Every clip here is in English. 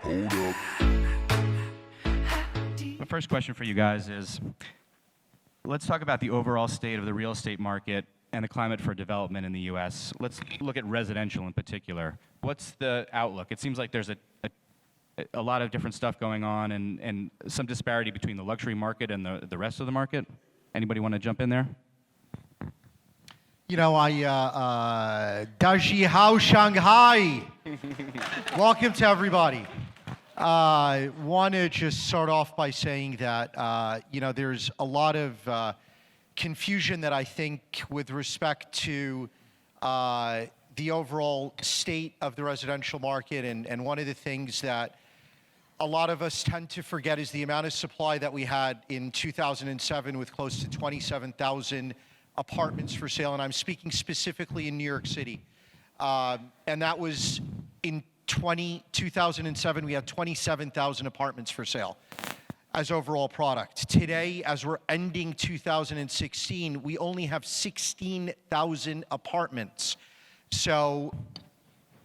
The first question for you guys is, let's talk about the overall state of the real estate market and the climate for development in the U.S. Let's look at residential in particular. What's the outlook? It seems like there's a lot of different stuff going on and some disparity between the luxury market and the rest of the market. Anybody want to jump in there? You know, Daji Hao Shanghai. Welcome to everybody. I want to just start off by saying that, you know, there's a lot of confusion that I think with respect to the overall state of the residential market. And one of the things that a lot of us tend to forget is the amount of supply that we had in 2007 with close to 27,000 apartments for sale. And I'm speaking specifically in New York City. And that was in 2007, we had 27,000 apartments for sale as overall product. Today, as we're ending 2016, we only have 16,000 apartments. So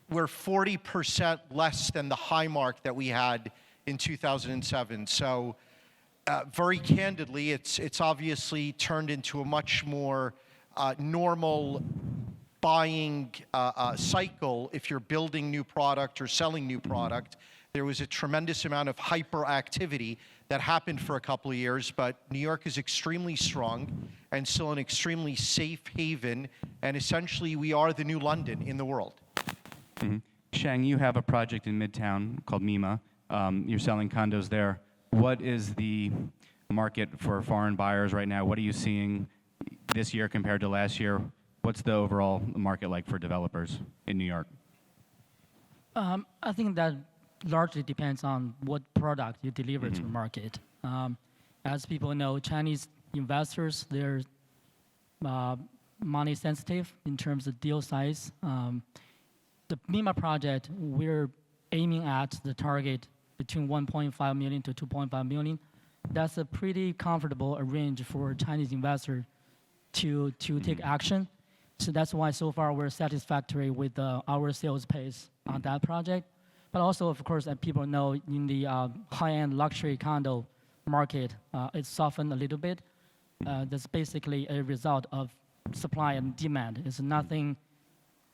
we're 40% less than the high mark that we had in 2007. So very candidly, it's obviously turned into a much more normal buying cycle if you're building new product or selling new product. There was a tremendous amount of hyperactivity that happened for a couple of years, but New York is extremely strong and still an extremely safe haven, and essentially we are the new London in the world. Mm-hmm. Shang, you have a project in Midtown called Mima. You're selling condos there. What is the market for foreign buyers right now? What are you seeing this year compared to last year? What's the overall market like for developers in New York? I think that largely depends on what product you deliver to the market. As people know, Chinese investors, they're money sensitive in terms of deal size. The Mima project, we're aiming at the target between 1.5 million to 2.5 million. That's a pretty comfortable range for Chinese investor to take action. So that's why so far we're satisfactory with our sales pace on that project. But also, of course, as people know, in the high-end luxury condo market, it's softened a little bit. That's basically a result of supply and demand. It's nothing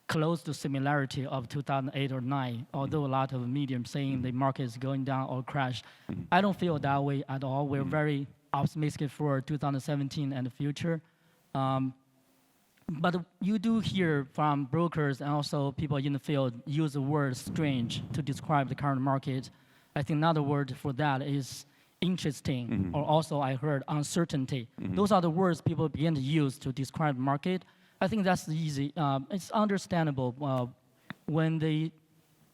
close to similarity of 2008 or 9, although a lot of media saying the market is going down or crash. I don't feel that way at all. We're very optimistic for 2017 and the future. But you do hear from brokers and also people in the field use the word strange to describe the current market. I think another word for that is interesting, or also I heard uncertainty. Those are the words people begin to use to describe the market. I think that's easy. It's understandable when the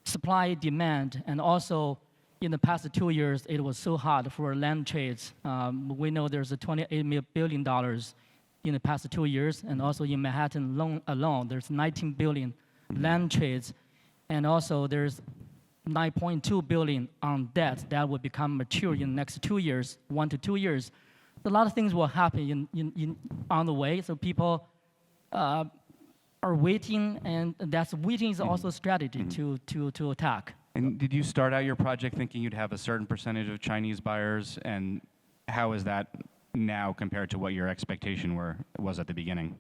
supply demand, and also in the past 2 years, it was so hard for land trades. We know there's a $28 billion in the past 2 years, and also in Manhattan alone, there's 19 billion land trades, and also there's 9.2 billion on debt that will become mature in the next 2 years, 1 to 2 years. A lot of things will happen on the way, so people are waiting, and that's waiting is also a strategy to attack. And did you start out your project thinking you'd have a certain percentage of Chinese buyers, and how is that now compared to what your expectation was at the beginning?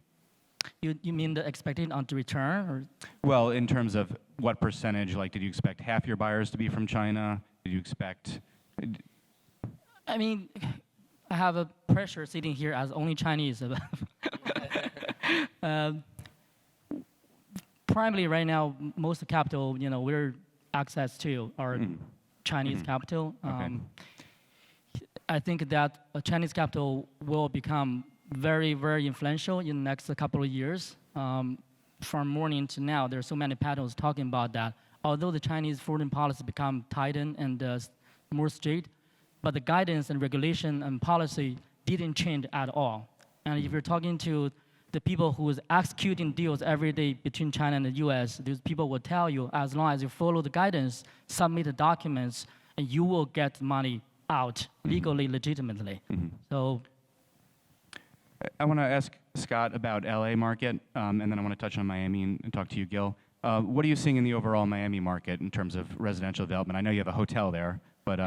You mean the expectation on the return? Or? Well, in terms of what percentage, like did you expect half your buyers to be from China? Did you expect... I mean, I have a pressure sitting here as only Chinese. Primarily right now, most of the capital, you know, we're access to our Chinese capital. Okay. I think that Chinese capital will become very, very influential in the next couple of years. From morning to now, there are so many panels talking about that. Although the Chinese foreign policy become tightened and more strict, but the guidance and regulation and policy didn't change at all. And if you're talking to the people who is executing deals every day between China and the US, those people will tell you, as long as you follow the guidance, submit the documents, and you will get money out legally, legitimately. So I want to ask Scott about LA market, and then I want to touch on Miami and talk to you, Gil. What are you seeing in the overall Miami market in terms of residential development? I know you have a hotel there, but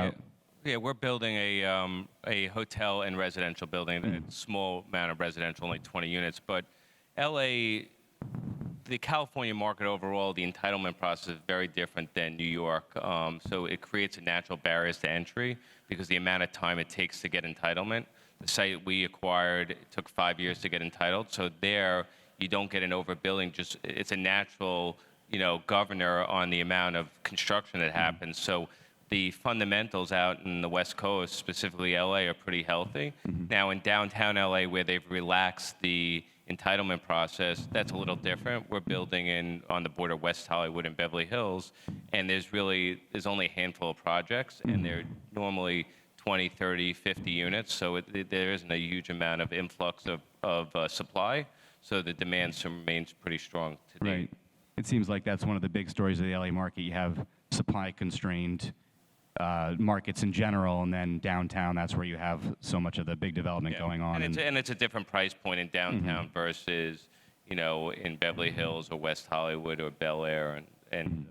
Yeah, we're building a hotel and residential building, a small amount of residential, only 20 units. But LA, the California market overall, the entitlement process is very different than New York. So it creates a natural barriers to entry because the amount of time it takes to get entitlement. The site we acquired, it took 5 years to get entitled. So there, you don't get an overbuilding. Just it's a natural, governor on the amount of construction that happens. So the fundamentals out in the West Coast, specifically LA, are pretty healthy. Now in downtown LA, where they've relaxed the entitlement process, that's a little different. We're building on the border of West Hollywood and Beverly Hills, and there's only a handful of projects, and they're normally 20, 30, 50 units, so there isn't a huge amount of influx of supply, so the demand remains pretty strong today. right. It seems like that's one of the big stories of the LA market. You have supply-constrained markets in general, and then downtown, that's where you have so much of the big development going on. And it's a different price point in downtown versus, in Beverly Hills or West Hollywood or Bel Air and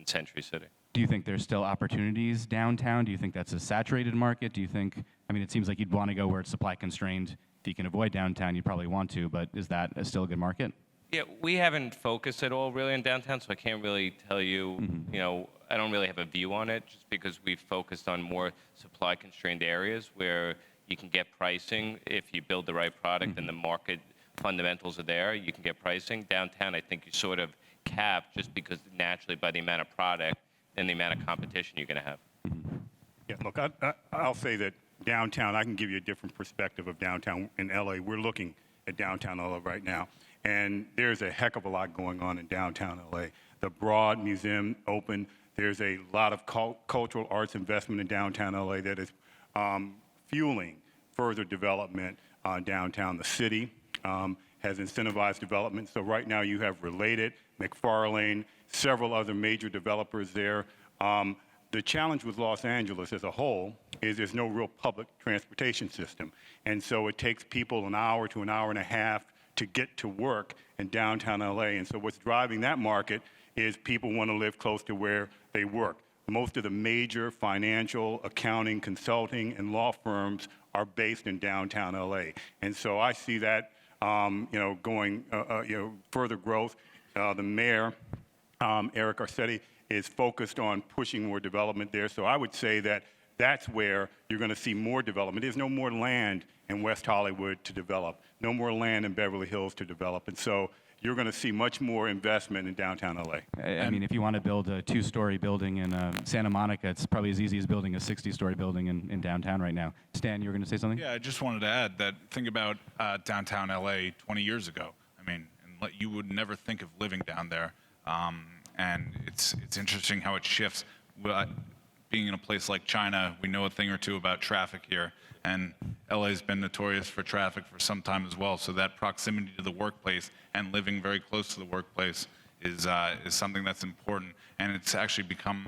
Century City. Do you think there's still opportunities downtown? Do you think that's a saturated market? Do you think, it seems like you'd want to go where it's supply constrained. If you can avoid downtown, you'd probably want to, but is that still a good market? Yeah, we haven't focused at all really in downtown, so I can't really tell you, I don't really have a view on it just because we've focused on more supply constrained areas where you can get pricing if you build the right product and the market fundamentals are there, you can get pricing. Downtown, I think you sort of cap just because naturally by the amount of product and the amount of competition you're going to have. Yeah, look, I'll say that downtown, I can give you a different perspective of downtown in LA. We're looking at downtown LA right now, and there's a heck of a lot going on in downtown LA. The Broad Museum opened. There's a lot of cultural arts investment in downtown LA that is fueling further development downtown. The city has incentivized development. So right now you have Related, McFarlane, several other major developers there. The challenge with Los Angeles as a whole is there's no real public transportation system. And so it takes people an hour to an hour and a half to get to work in downtown LA. And so what's driving that market is people want to live close to where they work. Most of the major financial, accounting, consulting, and law firms are based in downtown LA. And so I see that going further growth. The mayor, Eric Garcetti, is focused on pushing more development there. So I would say that that's where you're going to see more development. There's no more land in West Hollywood to develop, no more land in Beverly Hills to develop. And so you're going to see much more investment in downtown LA. If you want to build a 2-story building in Santa Monica, it's probably as easy as building a 60-story building in downtown right now. Stan, you were going to say something? Yeah, I just wanted to add that think about downtown LA 20 years ago. You would never think of living down there. And it's interesting how it shifts. Being in a place like China, we know a thing or two about traffic here. And LA's been notorious for traffic for some time as well. So that proximity to the workplace and living very close to the workplace is something that's important. And it's actually become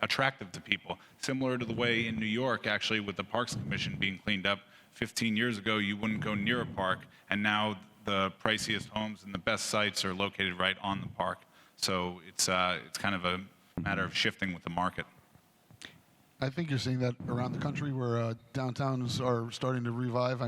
attractive to people. Similar to the way in New York, actually, with the Parks Commission being cleaned up 15 years ago, you wouldn't go near a park. And now the priciest homes and the best sites are located right on the park. So it's kind of a matter of shifting with the market. I think you're seeing that around the country where downtowns are starting to revive.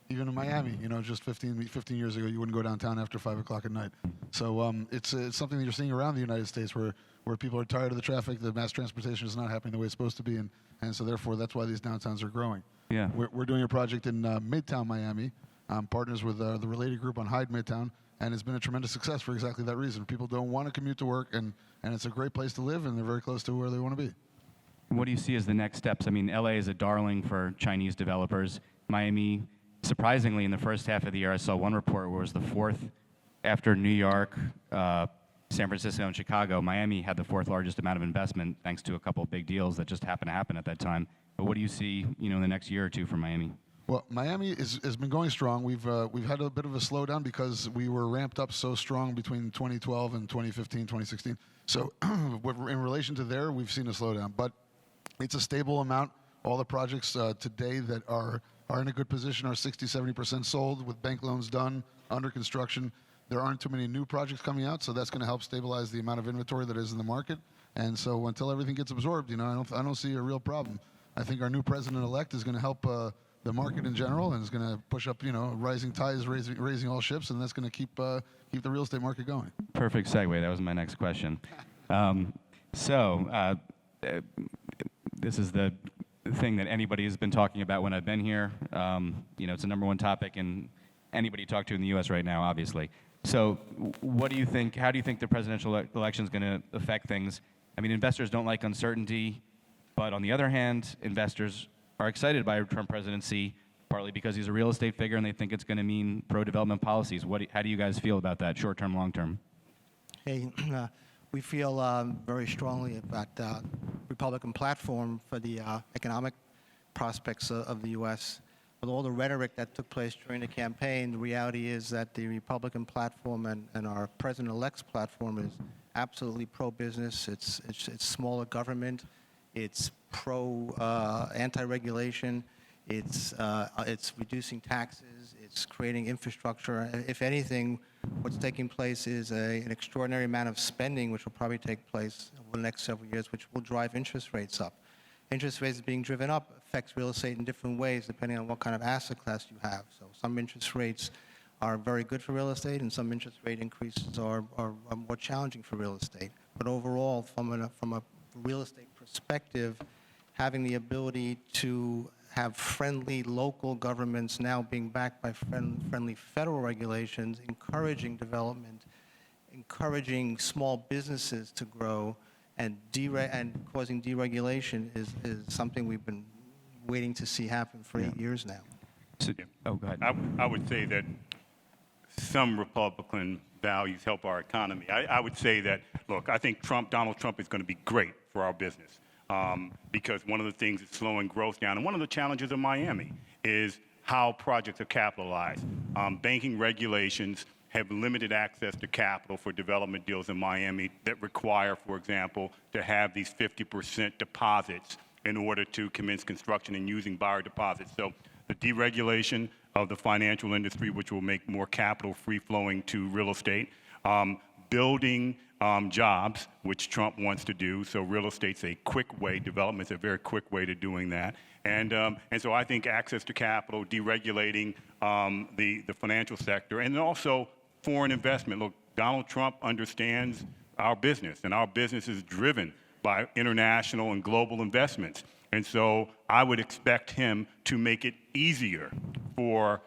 Even in Miami, just 15 years ago, you wouldn't go downtown after 5 o'clock at night. So it's something that you're seeing around the United States where people are tired of the traffic, the mass transportation is not happening the way it's supposed to be, and so therefore that's why these downtowns are growing. Yeah. We're doing a project in Midtown Miami, partners with the Related Group on Hyde Midtown, and it's been a tremendous success for exactly that reason. People don't want to commute to work, and it's a great place to live, and they're very close to where they want to be. What do you see as the next steps? LA is a darling for Chinese developers. Miami, surprisingly, in the first half of the year, I saw one report where it was the 4th after New York, San Francisco, and Chicago. Miami had the 4th largest amount of investment thanks to a couple of big deals that just happened to happen at that time. But what do you see, in the next year or two for Miami? Well, Miami has been going strong. We've had a bit of a slowdown because we were ramped up so strong between 2012 and 2015, 2016. So in relation to there, we've seen a slowdown. But it's a stable amount. All the projects today that are in a good position are 60, 70% sold with bank loans done, under construction. there aren't too many new projects coming out, so that's going to help stabilize the amount of inventory that is in the market. And so until everything gets absorbed, I don't see a real problem. I think our new president-elect is going to help the market in general, and is going to push up, rising tides, raising all ships, and that's going to keep the real estate market going. Perfect segue. That was my next question. This is the thing that anybody has been talking about when I've been here. It's a number one topic, and anybody you talk to in the U.S. right now, obviously. So what do you think, how do you think the presidential election is going to affect things? I mean, investors don't like uncertainty, but on the other hand, investors are excited by a Trump presidency, partly because he's a real estate figure and they think it's going to mean pro-development policies. How do you guys feel about that, short-term, long-term? Hey, we feel very strongly about the Republican platform for the economic prospects of the U.S. With all the rhetoric that took place during the campaign, the reality is that the Republican platform and our president-elect's platform is absolutely pro-business. It's smaller government. It's anti-regulation. It's reducing taxes. It's creating infrastructure. If anything, what's taking place is an extraordinary amount of spending, which will probably take place over the next several years, which will drive interest rates up. Interest rates being driven up affects real estate in different ways, depending on what kind of asset class you have. So some interest rates are very good for real estate, and some interest rate increases are more challenging for real estate. But overall, from a real estate perspective, having the ability to have friendly local governments now being backed by friendly federal regulations, encouraging development, encouraging small businesses to grow, and causing deregulation is something we've been waiting to see happen for 8 years now. Oh, go ahead. I would say that some Republican values help our economy. I would say that, look, I think Donald Trump is going to be great for our business because one of the things that's slowing growth down, and one of the challenges of Miami is how projects are capitalized. Banking regulations have limited access to capital for development deals in Miami that require, for example, to have these 50% deposits in order to commence construction and using buyer deposits. So the deregulation of the financial industry, which will make more capital free-flowing to real estate, building jobs, which Trump wants to do. So real estate's a quick way, development's a very quick way to doing that. And so I think access to capital, deregulating the financial sector, and also foreign investment. Look, Donald Trump understands our business, and our business is driven by international and global investments. And so I would expect him to make it easier for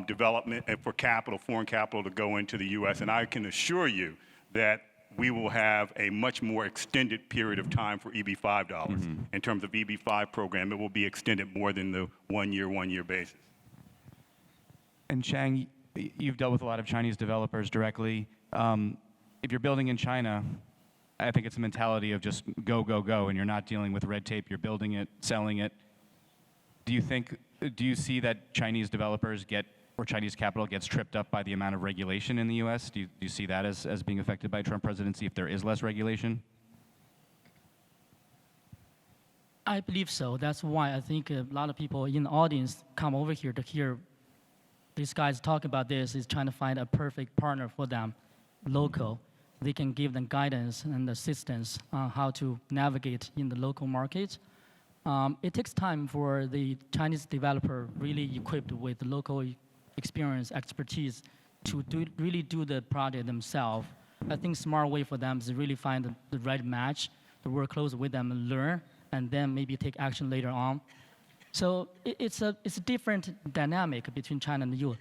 development and for capital, foreign capital, to go into the U.S. And I can assure you that we will have a much more extended period of time for EB-5 dollars. In terms of EB-5 program, it will be extended more than the one-year basis. And Shang, you've dealt with a lot of Chinese developers directly. If you're building in China, I think it's a mentality of just go, go, go, and you're not dealing with red tape. You're building it, selling it. Do you see that Chinese developers or Chinese capital gets tripped up by the amount of regulation in the U.S.? Do you see that as being affected by Trump presidency if there is less regulation? I believe so. That's why I think a lot of people in the audience come over here to hear these guys talk about this, is trying to find a perfect partner for them, local. They can give them guidance and assistance on how to navigate in the local market. It takes time for the Chinese developer really equipped with local experience, expertise to really do the project themselves. I think smart way for them is to really find the right match, to work close with them and learn, and then maybe take action later on. So it's a different dynamic between China and the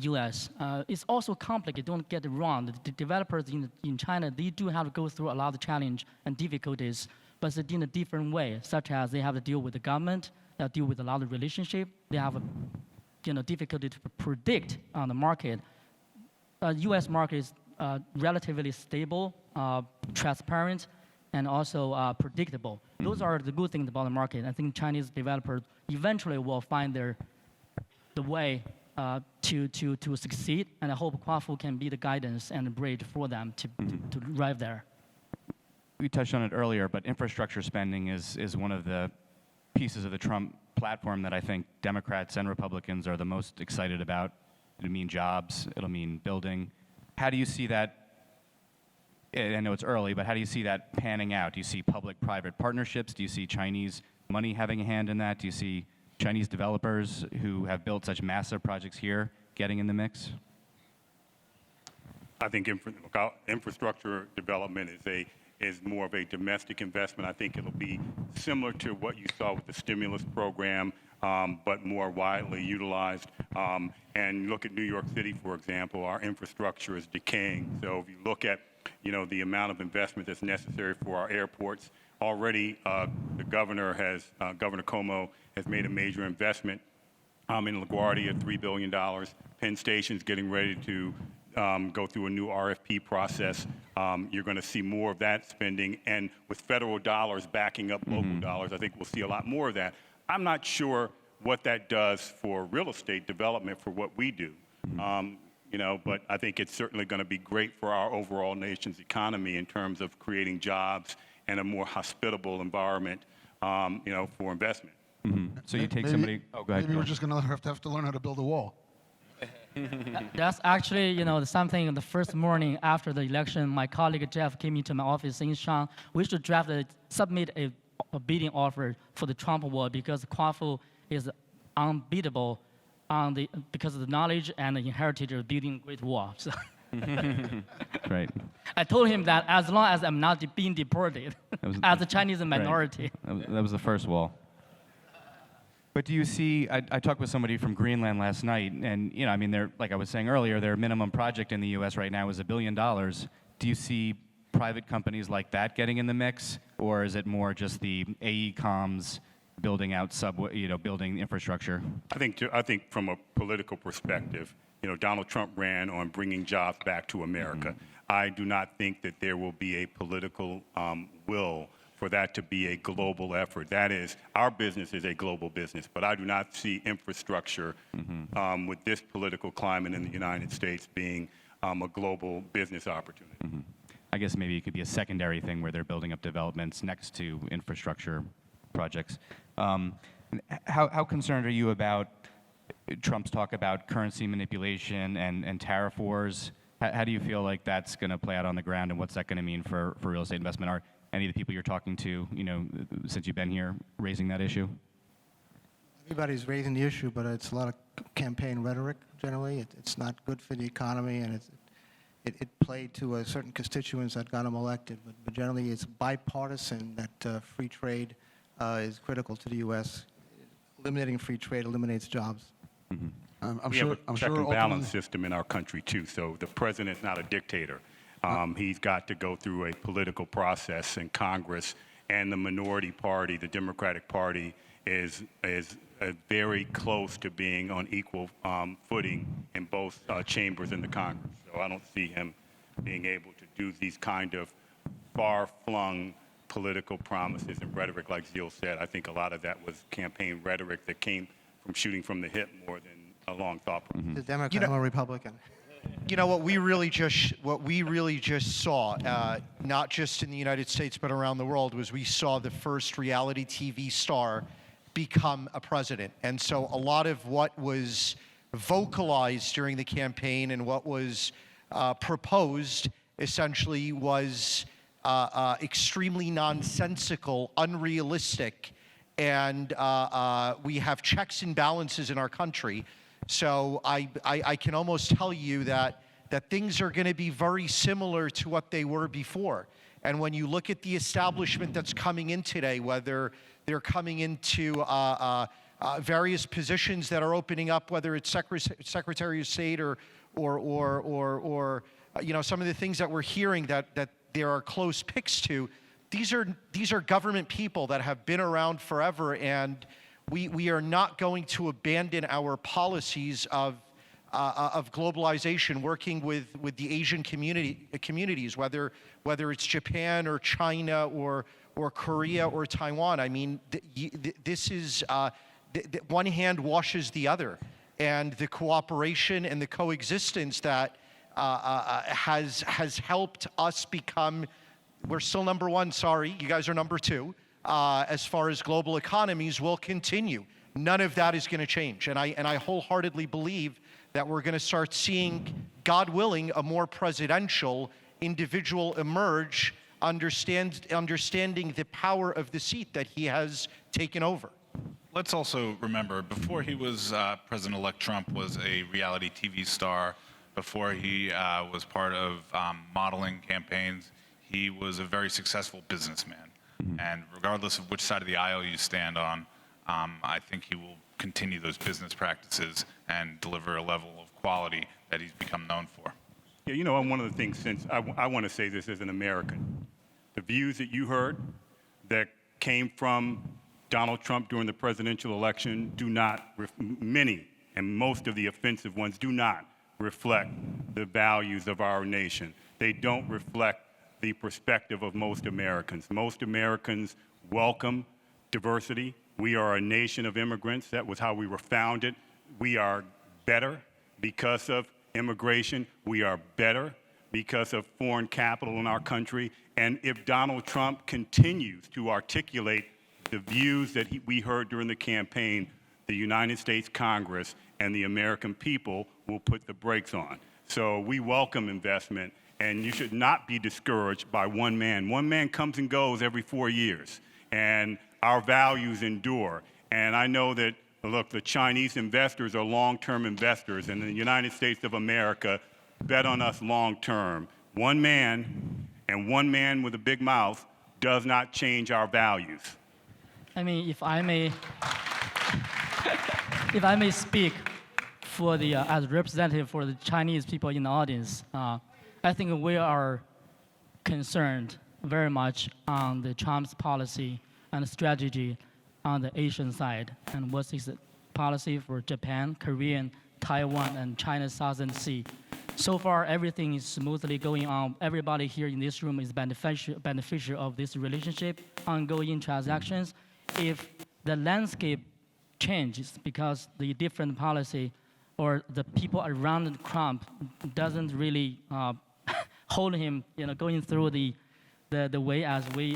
U.S. It's also complicated, don't get it wrong. The developers in China, they do have to go through a lot of challenge and difficulties, but it's in a different way, such as they have to deal with the government, they have to deal with a lot of relationship, they have a difficulty to predict on the market. U.S. market is relatively stable, transparent, and also predictable. Those are the good things about the market. I think Chinese developers eventually will find the way to succeed, and I hope Quafu can be the guidance and the bridge for them to arrive there. We touched on it earlier, but infrastructure spending is one of the pieces of the Trump platform that I think Democrats and Republicans are the most excited about. It'll mean jobs, it'll mean building. how do you see that? I know it's early, but how do you see that panning out? Do you see public-private partnerships? Do you see Chinese money having a hand in that? Do you see Chinese developers who have built such massive projects here getting in the mix? I think infrastructure development is more of a domestic investment. I think it'll be similar to what you saw with the stimulus program, but more widely utilized. And look at New York City, for example. Our infrastructure is decaying. So if you look at the amount of investment that's necessary for our airports, already the governor Cuomo has made a major investment in LaGuardia, $3 billion. Penn Station's getting ready to go through a new RFP process. You're going to see more of that spending, and with federal dollars backing up local dollars, I think we'll see a lot more of that. I'm not sure what that does for real estate development for what we do. But I think it's certainly going to be great for our overall nation's economy in terms of creating jobs and a more hospitable environment, for investment. So you take Maybe- somebody. Oh, go ahead. Maybe we're just going to have to learn how to build a wall. That's actually, something the first morning after the election, my colleague Jeff came into my office saying, Shang, we should submit a bidding offer for the Trump wall because Kwafu is unbeatable because of the knowledge and the heritage of building Great Wall. So Right. I told him that as long as I'm not being deported as a Chinese minority. That was the first wall. But do you see, I talked with somebody from Greenland last night, and they're, like I was saying earlier, their minimum project in the US right now is $1 billion. Do you see private companies like that getting in the mix, or is it more just the AECOMs building out building infrastructure? I think from a political perspective, Donald Trump ran on bringing jobs back to America. I do not think that there will be a political will for that to be a global effort. That is, our business is a global business, but I do not see infrastructure with this political climate in the United States being a global business opportunity. I guess maybe it could be a secondary thing where they're building up developments next to infrastructure projects. How concerned are you about Trump's talk about currency manipulation and tariff wars? How do you feel like that's going to play out on the ground, and what's that going to mean for real estate investment? Are any of the people you're talking to, since you've been here, raising that issue? Everybody's raising the issue, but it's a lot of campaign rhetoric, generally. It's not good for the economy, and it played to certain constituents that got him elected. But generally, it's bipartisan that free trade is critical to the U.S. Eliminating free trade eliminates jobs. I'm We sure. have a I'm check sure. and balance ultimately- system in our country too. So the president's not a dictator. He's got to go through a political process in Congress, and the minority party, the Democratic Party, is very close to being on equal footing in both chambers in the Congress. So I don't see him being able to do these kind of far-flung political promises and rhetoric like Ziel said. I think a lot of that was campaign rhetoric that came from shooting from the hip more than a long thought process. The Democrat, I'm a Republican. What we really just saw, not just in the United States but around the world, was we saw the first reality TV star become a president. And so a lot of what was vocalized during the campaign and what was proposed essentially was extremely nonsensical, unrealistic, and we have checks and balances in our country. So I can almost tell you that things are going to be very similar to what they were before. And when you look at the establishment that's coming in today, whether they're coming into various positions that are opening up, whether it's Secretary of State or some of the things that we're hearing that there are close picks to, these are government people that have been around forever, and we are not going to abandon our policies of globalization, working with the Asian communities, whether it's Japan or China or Korea or Taiwan. I mean, this is one hand washes the other, and the cooperation and the coexistence that has helped us become. We're still number one. Sorry, you guys are number two. As far as global economies will continue. None of that is going to change. And I wholeheartedly believe that we're going to start seeing, God willing, a more presidential individual emerge, understanding the power of the seat that he has taken over. Let's also remember, before he was President-elect, Trump was a reality TV star. Before he was part of modeling campaigns, he was a very successful businessman. And regardless of which side of the aisle you stand on, I think he will continue those business practices and deliver a level of quality that he's become known for. Yeah, you know, one of the things, since I want to say this as an American, the views that you heard that came from Donald Trump during the presidential election do not, many and most of the offensive ones do not reflect the values of our nation. They don't reflect the perspective of most Americans. Most Americans welcome diversity. We are a nation of immigrants. That was how we were founded. We are better because of immigration. We are better because of foreign capital in our country. And if Donald Trump continues to articulate the views that we heard during the campaign, the United States Congress and the American people will put the brakes on. So we welcome investment, and you should not be discouraged by one man. One man comes and goes every 4 years, and our values endure. And I know that, look, the Chinese investors are long-term investors, and the United States of America bet on us long-term. One man, and one man with a big mouth, does not change our values. I mean, if I may speak for the as representative for the Chinese people in the audience, I think we are concerned very much on the Trump's policy and strategy on the Asian side, and what's his policy for Japan, Korean, Taiwan, and China's Southern Sea. So far, everything is smoothly going on. Everybody here in this room is beneficial of this relationship, ongoing transactions. If the landscape changes because the different policy or the people around Trump doesn't really hold him, going through the way as we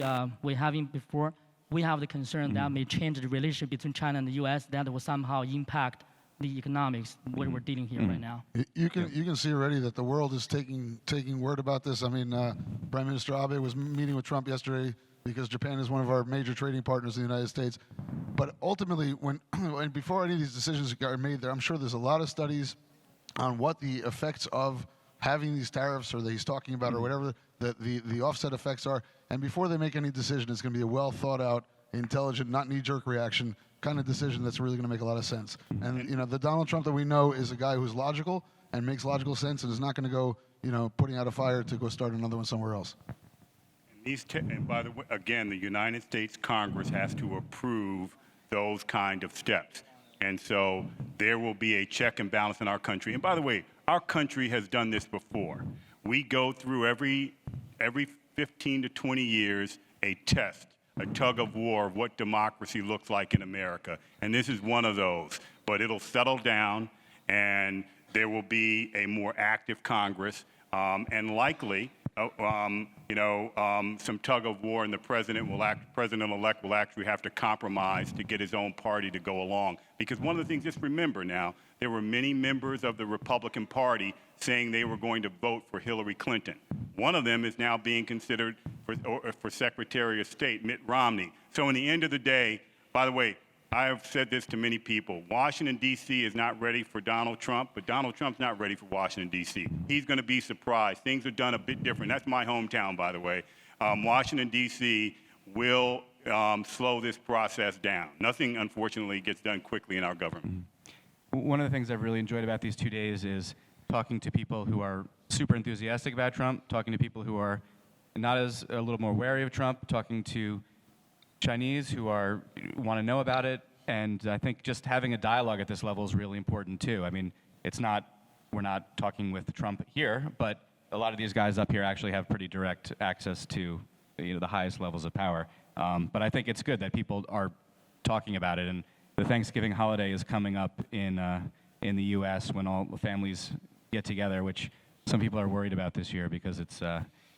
having before, we have the concern that may change the relationship between China and the U.S. that will somehow impact the economics what we're dealing here right now. You can see already that the world is taking word about this. I mean, Prime Minister Abe was meeting with Trump yesterday because Japan is one of our major trading partners in the United States. But ultimately, before any of these decisions are made there, I'm sure there's a lot of studies on what the effects of having these tariffs or that he's talking about or whatever the offset effects are. And before they make any decision, it's going to be a well thought out, intelligent, not knee-jerk reaction kind of decision that's really going to make a lot of sense. And the Donald Trump that we know is a guy who's logical and makes logical sense and is not going to go, putting out a fire to go start another one somewhere else. And by the way, again, the United States Congress has to approve those kind of steps. And so there will be a check and balance in our country. And by the way, our country has done this before. We go through every 15 to 20 years a test, a tug of war of what democracy looks like in America. And this is one of those. But it'll settle down, and there will be a more active Congress, and likely some tug of war, and the president-elect will actually have to compromise to get his own party to go along. Because one of the things, just remember now, there were many members of the Republican Party saying they were going to vote for Hillary Clinton. One of them is now being considered for Secretary of State, Mitt Romney. So in the end of the day, by the way, I have said this to many people. Washington, D.C. is not ready for Donald Trump, but Donald Trump's not ready for Washington, D.C. He's going to be surprised. Things are done a bit different. That's my hometown, by the way. Washington, D.C. will slow this process down. Nothing, unfortunately, gets done quickly in our government. One of the things I've really enjoyed about these 2 days is talking to people who are super enthusiastic about Trump, talking to people who are not as a little more wary of Trump, talking to Chinese who want to know about it, and I think just having a dialogue at this level is really important too. I mean, we're not talking with Trump here, but a lot of these guys up here actually have pretty direct access to the highest levels of power. But I think it's good that people are talking about it, and the Thanksgiving holiday is coming up in the U.S. when all the families get together, which some people are worried about this year because it's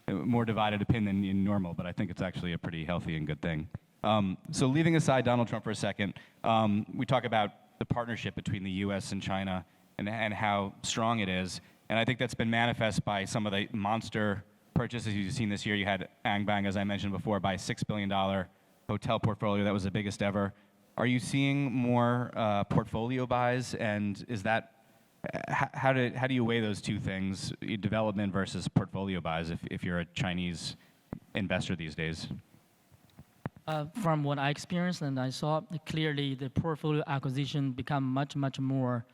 more divided opinion than normal, but I think it's actually a pretty healthy and good thing. So leaving aside Donald Trump for a second, we talk about the partnership between the U.S. and China and how strong it is. And I think that's been manifest by some of the monster purchases you've seen this year. You had Angbang, as I mentioned before, buy a $6 billion hotel portfolio. That was the biggest ever. Are you seeing more portfolio buys? And is that how do you weigh those two things, development versus portfolio buys, if you're a Chinese investor these days? From what I experienced and I saw, clearly the portfolio acquisition become much more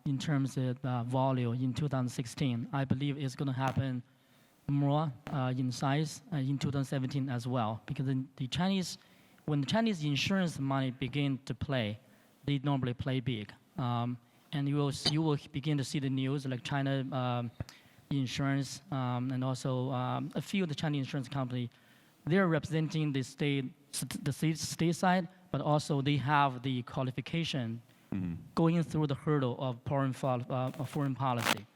in terms of volume in 2016. I believe it's going to happen more in size in 2017 as well, because when the Chinese insurance money begin to play, they normally play big. And you will begin to see the news like China Insurance and also a few of the Chinese insurance companies. They're representing the state side, but also they have the qualification going through the hurdle of foreign policy.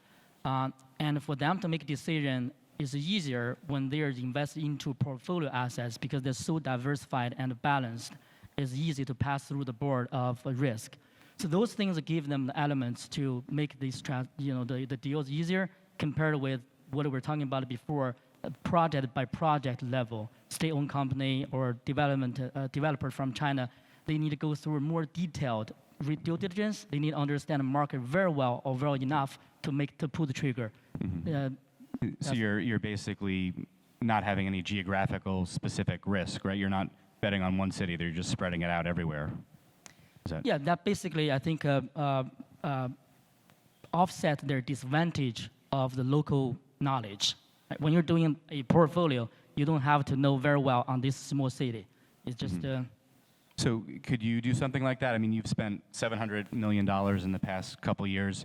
And for them to make a decision is easier when they're invested into portfolio assets because they're so diversified and balanced. It's easy to pass through the board of risk. So those things give them the elements to make these the deals easier compared with what we were talking about before, project by project level, state-owned company or developer from China. They need to go through more detailed due diligence. They need to understand the market very well or well enough to pull the trigger. So you're basically not having any geographical specific risk, right? You're not betting on one city; they're just spreading it out everywhere. Yeah, that basically I think offset their disadvantage of the local knowledge. When you're doing a portfolio, you don't have to know very well on this small city. It's just. So could you do something like that? I mean, you've spent $700 million in the past couple years.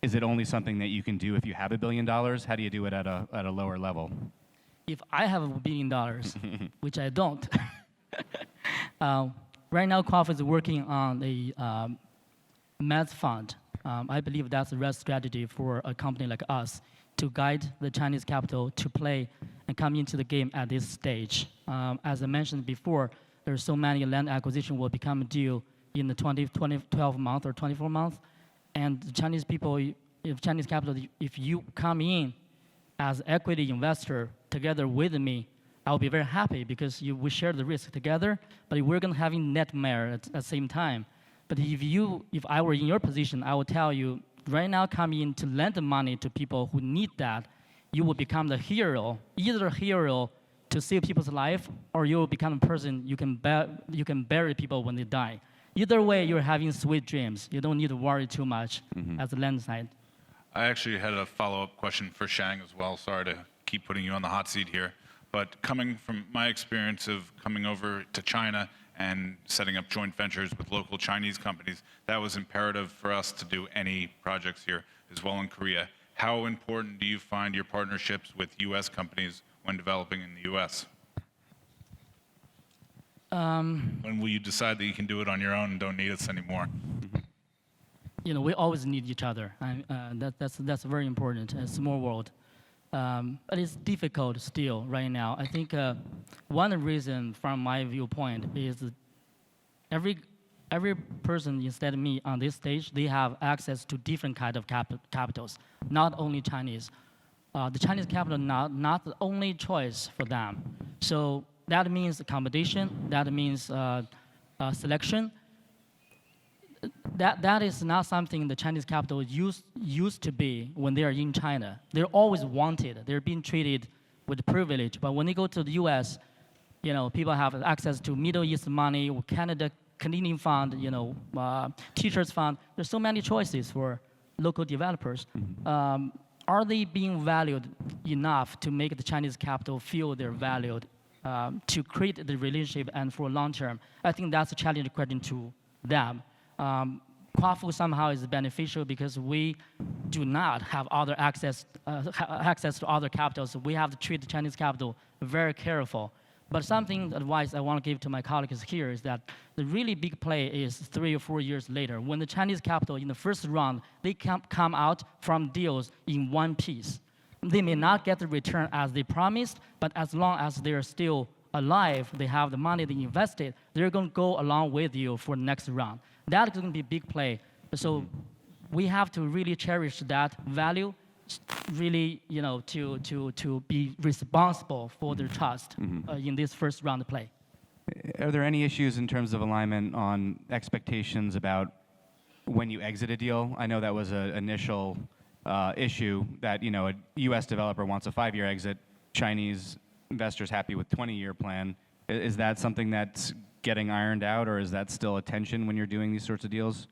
Is it only something that you can do if you have $1 billion? How do you do it at a lower level? If I have $1 billion, which I don't, right now Quaff is working on a math fund. I believe that's the right strategy for a company like us to guide the Chinese capital to play and come into the game at this stage. As I mentioned before, there's so many land acquisition will become due in the 12 month or 24 months. And the Chinese people, if Chinese capital, if you come in as equity investor together with me, I'll be very happy because we share the risk together, but we're going to have net merit at the same time. But if I were in your position, I would tell you, right now come in to lend the money to people who need that, you will become the hero, either a hero to save people's life, or you will become a person you can bury people when they die. Either way, you're having sweet dreams. You don't need to worry too much as a land side. I actually had a follow-up question for Shang as well. Sorry to keep putting you on the hot seat here. But coming from my experience of coming over to China and setting up joint ventures with local Chinese companies, that was imperative for us to do any projects here, as well in Korea. How important do you find your partnerships with U.S. companies when developing in the U.S.? When will you decide that you can do it on your own and don't need us anymore? We always need each other. That's very important. A small world. But it's difficult still right now. I think one reason from my viewpoint is every person instead of me on this stage, they have access to different kind of capitals, not only Chinese. The Chinese capital not the only choice for them. So that means competition, that means selection. That is not something the Chinese capital used to be when they are in China. They're always wanted. They're being treated with privilege. But when they go to the U.S., people have access to Middle East money, Canadian fund, teachers fund. There's so many choices for local developers. Are they being valued enough to make the Chinese capital feel they're valued to create the relationship and for long term? I think that's a challenging question to them. Quafu somehow is beneficial because we do not have other access to other capitals. So we have to treat the Chinese capital very careful. But advice I want to give to my colleagues here is that the really big play is 3 or 4 years later. When the Chinese capital in the first round, they come out from deals in one piece. They may not get the return as they promised, but as long as they're still alive, they have the money they invested, they're going to go along with you for the next round. That is going to be a big play. So we have to really cherish that value, really, to be responsible for their trust in this first round of play. Are there any issues in terms of alignment on expectations about when you exit a deal? I know that was an initial issue that a U.S. developer wants a 5-year exit, Chinese investors happy with 20-year plan. Is that something that's getting ironed out, or is that still a tension when you're doing these sorts of deals?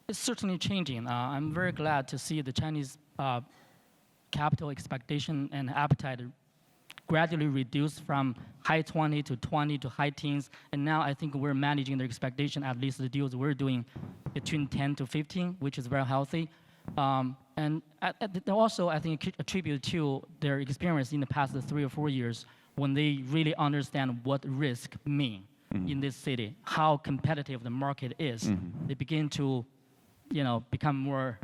It's certainly changing. I'm very glad to see the Chinese capital expectation and appetite gradually reduced from high 20 to 20 to high teens, and now I think we're managing their expectation, at least the deals we're doing, between 10 to 15, which is very healthy. And also, I think attribute to their experience in the past 3 or 4 years when they really understand what risk mean in this city, how competitive the market is. They begin to, become more.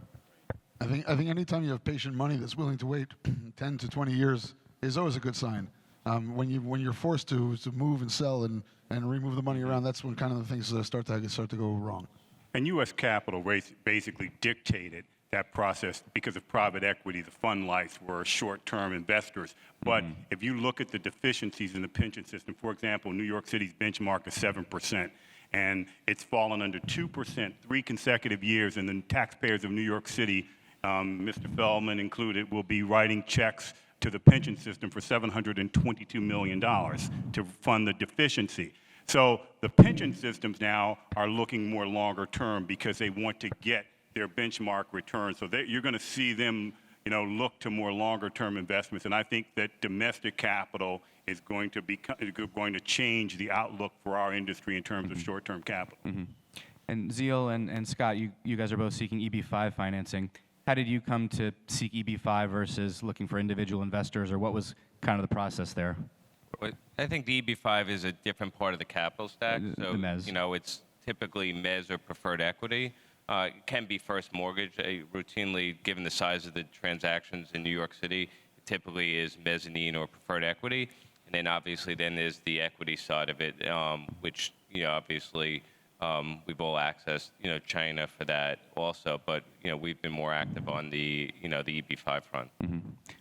I think anytime you have patient money that's willing to wait 10 to 20 years is always a good sign. When you're forced to move and sell and remove the money around, that's when kind of the things start to go wrong. And U.S. capital basically dictated that process because of private equity. The fund lights were short-term investors. But if you look at the deficiencies in the pension system, for example, New York City's benchmark is 7%, and it's fallen under 2% 3 consecutive years, and the taxpayers of New York City, Mr. Feldman included, will be writing checks to the pension system for $722 million to fund the deficiency. So the pension systems now are looking more longer term because they want to get their benchmark return. So you're going to see them, look to more longer term investments. And I think that domestic capital is going to change the outlook for our industry in terms of short term capital. And Ziel and Scott, you guys are both seeking EB5 financing. How did you come to seek EB5 versus looking for individual investors, or what was kind of the process there? I think the EB5 is a different part of the capital stack. So, the mezz. It's typically mezz or preferred equity. It can be first mortgage. Routinely, given the size of the transactions in New York City, it typically is mezzanine or preferred equity. And then obviously then there's the equity side of it, which, obviously we've all accessed, China for that also. But, we've been more active on the, the EB5 front.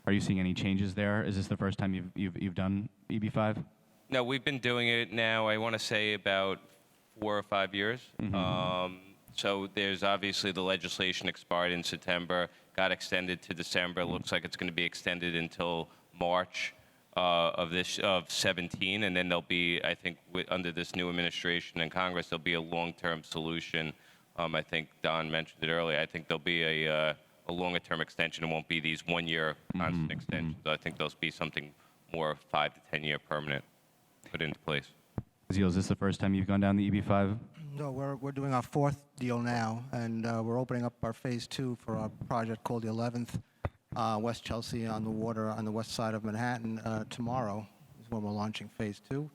Are you seeing any changes there? Is this the first time you've done EB5? No, we've been doing it now, I want to say about 4 or 5 years. So there's obviously the legislation expired in September, got extended to December. It looks like it's going to be extended until March of 17, and then there'll be, I think, under this new administration and Congress, there'll be a long-term solution. I think Don mentioned it earlier. I think there'll be a longer-term extension. It won't be these 1-year constant extensions. I think there'll be something more 5 to 10-year permanent put into place. Ziel, is this the first time you've gone down the EB5? No, we're doing our 4th deal now, and we're opening up our phase 2 for our project called the 11th, West Chelsea on the water on the west side of Manhattan. Tomorrow is when we're launching phase 2.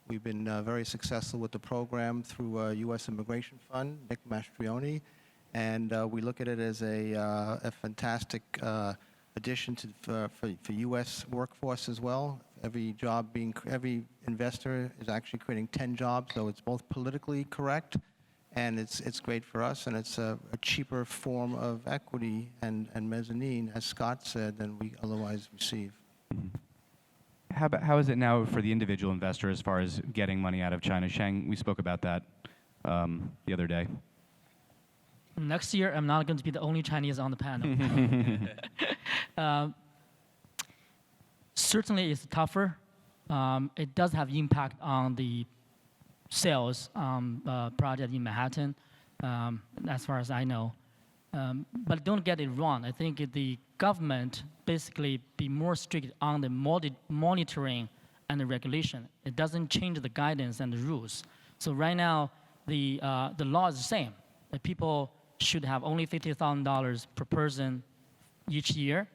We've been very successful with the program through U.S. Immigration Fund, Nick Mastrioni, and we look at it as a fantastic addition for U.S. workforce as well. Every investor is actually creating 10 jobs, so it's both politically correct, and it's great for us, and it's a cheaper form of equity and mezzanine, as Scott said, than we otherwise receive. How is it now for the individual investor as far as getting money out of China? Shang, we spoke about that the other day. Next year, I'm not going to be the only Chinese on the panel. Certainly, it's tougher. It does have impact on the sales project in Manhattan, as far as I know. But don't get it wrong. I think the government basically be more strict on the monitoring and the regulation. It doesn't change the guidance and the rules. So right now, the law is the same. People should have only $50,000 per person each year.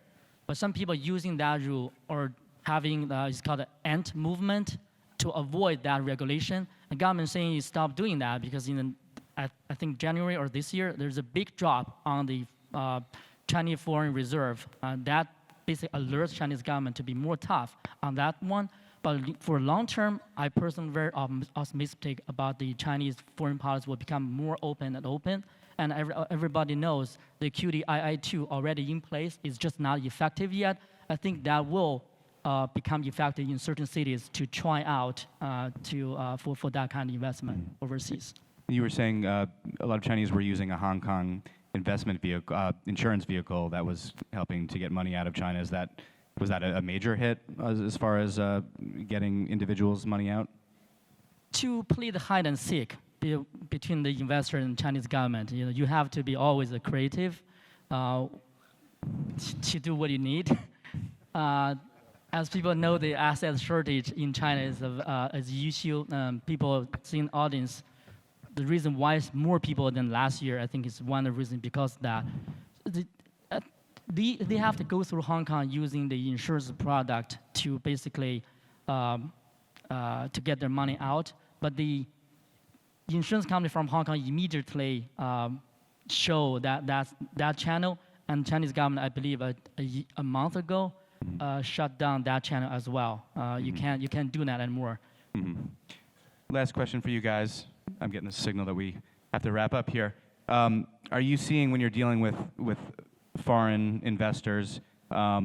But some people using that rule or having, it's called the ant movement to avoid that regulation. The government saying you stop doing that because I think January or this year, there's a big drop on the Chinese foreign reserve. That basically alerts Chinese government to be more tough on that one. But for long term, I personally very optimistic about the Chinese foreign policy will become more open and open. and everybody knows the QDII2 already in place is just not effective yet. I think that will become effective in certain cities to try out for that kind of investment overseas. You were saying a lot of Chinese were using a Hong Kong investment vehicle, insurance vehicle that was helping to get money out of China. Was that a major hit as far as getting individuals' money out? To play the hide and seek between the investor and Chinese government, you have to be always creative to do what you need. As people know, the asset shortage in China is an issue. People in audience, the reason why it's more people than last year, I think is one of the reasons because that they have to go through Hong Kong using the insurance product to basically to get their money out. But the insurance company from Hong Kong immediately show that channel, and Chinese government, I believe, a month ago, shut down that channel as well. You can't do that anymore. Last question for you guys. I'm getting a signal that we have to wrap up here. Are you seeing when you're dealing with foreign investors, are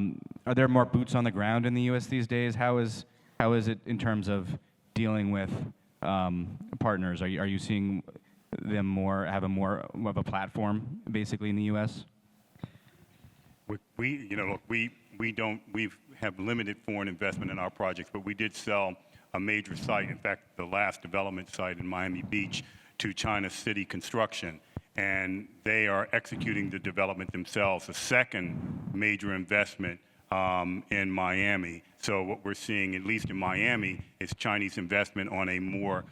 there more boots on the ground in the U.S. these days? How is it in terms of dealing with partners? Are you seeing them have more of a platform basically in the U.S.? We have limited foreign investment in our projects, but we did sell a major site, in fact, the last development site in Miami Beach, to China City Construction, and they are executing the development themselves, a second major investment in Miami. So what we're seeing, at least in Miami, is Chinese investment on a more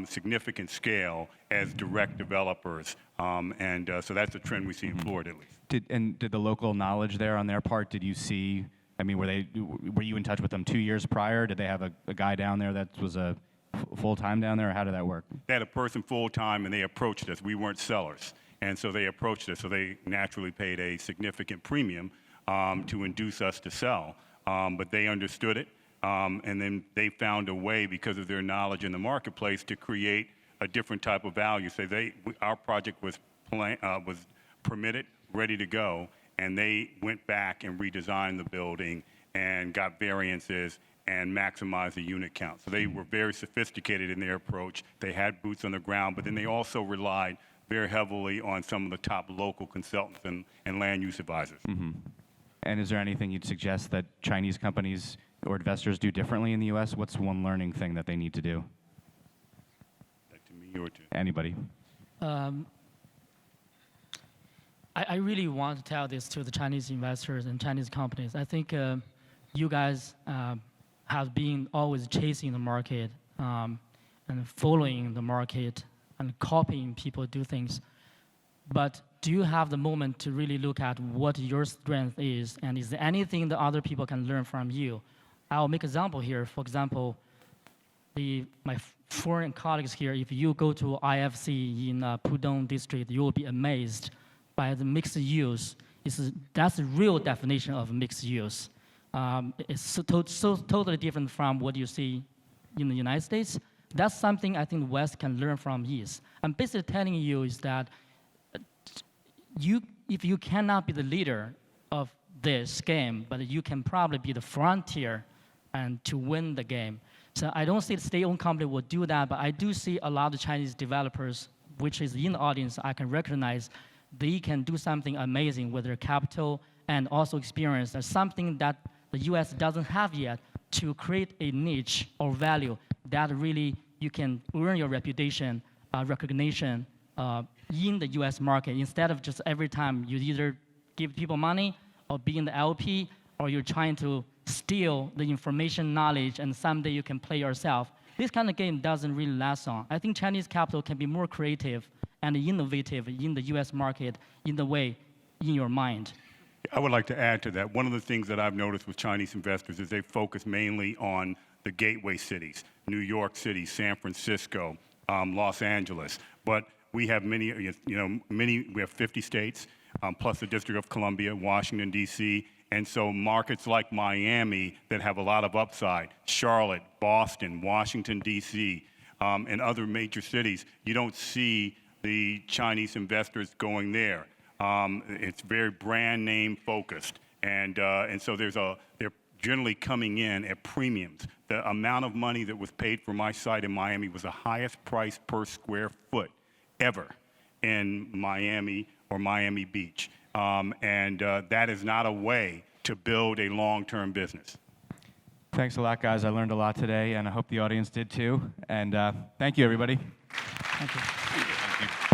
significant scale as direct developers, so that's a trend we see in Florida at least. Did the local knowledge there on their part, did you see, I mean, were you in touch with them 2 years prior? Did they have a guy down there that was a full-time down there, or how did that work? They had a person full-time, and they approached us. We weren't sellers, and so they approached us, so they naturally paid a significant premium to induce us to sell, but they understood it, and then they found a way, because of their knowledge in the marketplace, to create a different type of value. So our project was permitted, ready to go, and they went back and redesigned the building and got variances and maximized the unit count. So they were very sophisticated in their approach. They had boots on the ground, but then they also relied very heavily on some of the top local consultants and land use advisors. And is there anything you'd suggest that Chinese companies or investors do differently in the U.S.? What's one learning thing that they need to do? To me or to anybody? I really want to tell this to the Chinese investors and Chinese companies. I think you guys have been always chasing the market and following the market and copying people do things. But do you have the moment to really look at what your strength is, and is there anything that other people can learn from you? I'll make an example here. For example, my foreign colleagues here, if you go to IFC in Pudong district, you will be amazed by the mixed use. That's the real definition of mixed use. It's so totally different from what you see in the United States. That's something I think the West can learn from East. I'm basically telling you is that if you cannot be the leader of this game, but you can probably be the frontier and to win the game. So I don't see the state-owned company will do that, but I do see a lot of Chinese developers, which is in the audience, I can recognize they can do something amazing with their capital and also experience. There's something that the US doesn't have yet to create a niche or value that really you can earn your reputation, recognition in the US market, instead of just every time you either give people money or be in the LP, or you're trying to steal the information, knowledge, and someday you can play yourself. This kind of game doesn't really last long. I think Chinese capital can be more creative and innovative in the US market in the way, in your mind. I would like to add to that. One of the things that I've noticed with Chinese investors is they focus mainly on the gateway cities, New York City, San Francisco, Los Angeles. But we have we have 50 states, plus the District of Columbia, Washington, D.C., and so markets like Miami that have a lot of upside, Charlotte, Boston, Washington, D.C., and other major cities, you don't see the Chinese investors going there. It's very brand name focused, and so they're generally coming in at premiums. The amount of money that was paid for my site in Miami was the highest price per square foot ever in Miami or Miami Beach, and that is not a way to build a long-term business. Thanks a lot, guys. I learned a lot today, and I hope the audience did too. And thank you, everybody. Thank you. Thank you.